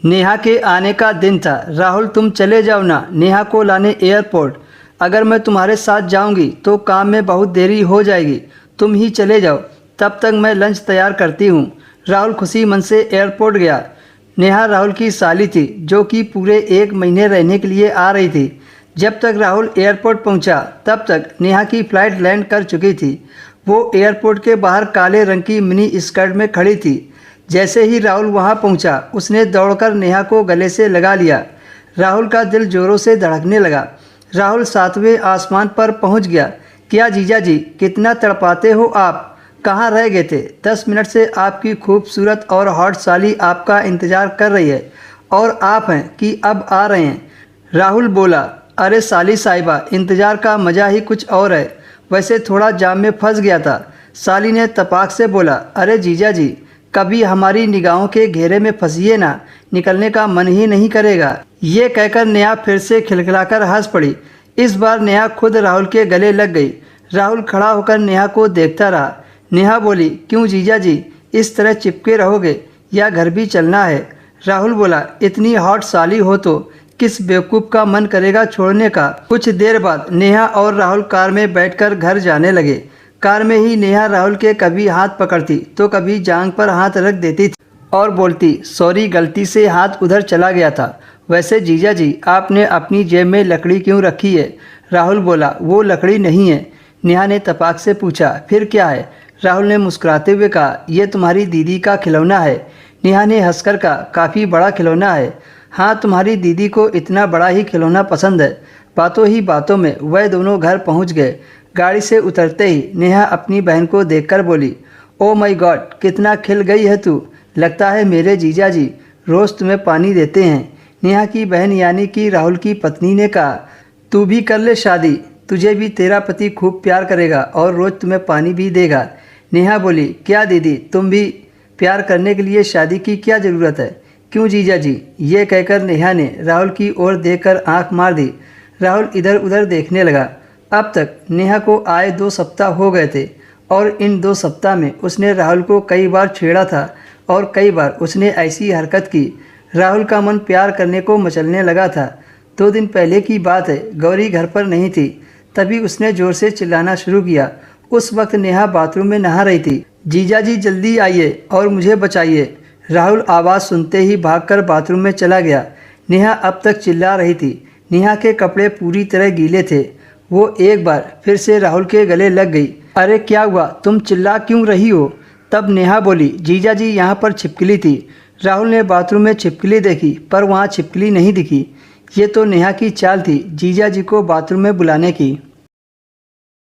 नेहा के आने का दिन था। राहुल तुम चले जाओ ना नेहा को लाने एयरपोर्ट। अगर मैं तुम्हारे साथ जाऊंगी तो काम में बहुत देरी हो जाएगी। तुम ही चले जाओ, तब तक मैं लंच तैयार करती हूँ। राहुल खुशी मन से एयरपोर्ट गया। नेहा राहुल की साली थी जो कि पूरे 1 महीने रहने के लिए आ रही थी। जब तक राहुल एयरपोर्ट पहुंचा तब तक नेहा की फ़्लाइट लैंड कर चुकी थी। वो एयरपोर्ट के बाहर काले रंग की मिनी स्कर्ट में खड़ी थी। जैसे ही राहुल वहां पहुंचा उसने दौड़कर नेहा को गले से लगा लिया। राहुल का दिल जोरों से धड़कने लगा। राहुल 7वें आसमान पर पहुंच गया। क्या जीजा जी, कितना तड़पाते हो आप? कहाँ रह गए थे? 10 मिनट से आपकी खूबसूरत और हॉट साली आपका इंतज़ार कर रही है और आप हैं कि अब आ रहे हैं। राहुल बोला, अरे साली साहिबा, इंतज़ार का मज़ा ही कुछ और है। वैसे थोड़ा जाम में फंस गया था। साली ने तपाक से बोला, अरे जीजा जी, कभी हमारी निगाहों के घेरे में फंसिए ना, निकलने का मन ही नहीं करेगा। ये कहकर नेहा फिर से खिलखिलाकर हंस पड़ी। इस बार नेहा खुद राहुल के गले लग गई। राहुल खड़ा होकर नेहा को देखता रहा। नेहा बोली, क्यों जीजा जी, इस तरह चिपके रहोगे या घर भी चलना है? राहुल बोला, इतनी हॉट साली हो तो किस बेवकूफ़ का मन करेगा छोड़ने का। कुछ देर बाद नेहा और राहुल कार में बैठकर घर जाने लगे। कार में ही नेहा राहुल के कभी हाथ पकड़ती तो कभी जांग पर हाथ रख देती थी और बोलती, सॉरी गलती से हाथ उधर चला गया था। वैसे जीजा जी, आपने अपनी जेब में लकड़ी क्यों रखी है? राहुल बोला, वो लकड़ी नहीं है। नेहा ने तपाक से पूछा, फिर क्या है? राहुल ने मुस्कुराते हुए कहा, यह तुम्हारी दीदी का खिलौना है। नेहा ने हंसकर कहा, काफ़ी बड़ा खिलौना है। हाँ, तुम्हारी दीदी को इतना बड़ा ही खिलौना पसंद है। बातों ही बातों में वह दोनों घर पहुंच गए। गाड़ी से उतरते ही नेहा अपनी बहन को देखकर बोली, ओ माय गॉड, कितना खिल गई है तू। लगता है मेरे जीजा जी रोज़ तुम्हें पानी देते हैं। नेहा की बहन यानी कि राहुल की पत्नी ने कहा, तू भी कर ले शादी, तुझे भी तेरा पति खूब प्यार करेगा और रोज़ तुम्हें पानी भी देगा। नेहा बोली, क्या दीदी, तुम भी प्यार करने के लिए शादी की क्या ज़रूरत है? क्यों जीजा जी? ये कहकर नेहा ने राहुल की ओर देखकर आंख मार दी। राहुल इधर उधर देखने लगा। अब तक नेहा को आए 2 सप्ताह हो गए थे और इन 2 सप्ताह में उसने राहुल को कई बार छेड़ा था और कई बार उसने ऐसी हरकत की। राहुल का मन प्यार करने को मचलने लगा था। 2 दिन पहले की बात है, गौरी घर पर नहीं थी, तभी उसने ज़ोर से चिल्लाना शुरू किया। उस वक्त नेहा बाथरूम में नहा रही थी। जीजा जी जल्दी आइए और मुझे बचाइए। राहुल आवाज़ सुनते ही भागकर बाथरूम में चला गया। नेहा अब तक चिल्ला रही थी। नेहा के कपड़े पूरी तरह गीले थे। वो एक बार फिर से राहुल के गले लग गई। अरे क्या हुआ, तुम चिल्ला क्यों रही हो? तब नेहा बोली, जीजा जी यहाँ पर छिपकली थी। राहुल ने बाथरूम में छिपकली देखी पर वहाँ छिपकली नहीं दिखी। ये तो नेहा की चाल थी जीजा जी को बाथरूम में बुलाने की।